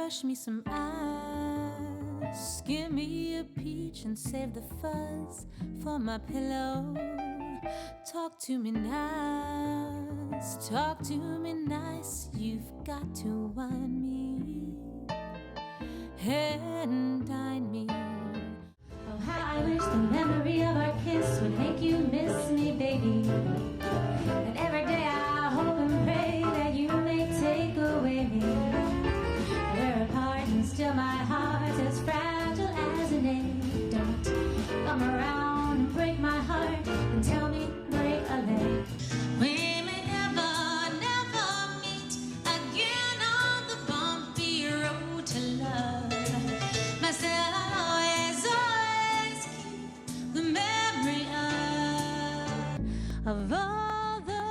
crush me some ice, give me a peach and save the fuzz for my pillow. Talk to me nice, talk to me nice. You've got to wine me and dine me. Oh, how I wish the memory of our kiss would make you miss me, baby. And every day I hope and pray that you may take away me. We're apart and still my heart's as fragile as an egg. Don't come around and break my heart and tell me break a leg. We may never meet again on the bumpy road to love. Myself, I'll always keep the memory of all the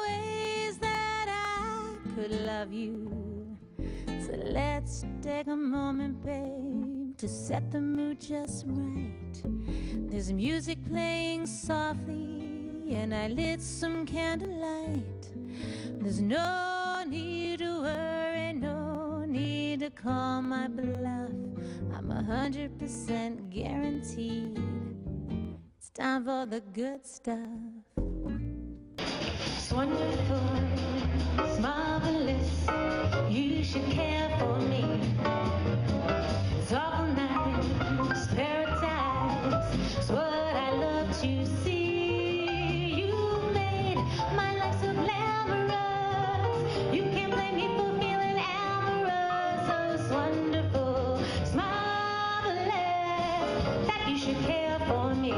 ways that I could love you. So let's take a moment, babe, to set the mood just right. There's music playing softly and I lit some candlelight. There's no need to worry, no need to call my bluff. I'm 100% guaranteed it's time for the good stuff. It's wonderful, it's marvelous, you should care for me. It's awful nice, paradise, it's what I love to see. You made my life so glamorous, you can't blame me for feeling amorous. So it's wonderful, it's marvelous, that you should care for me.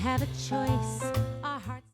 Have a choice.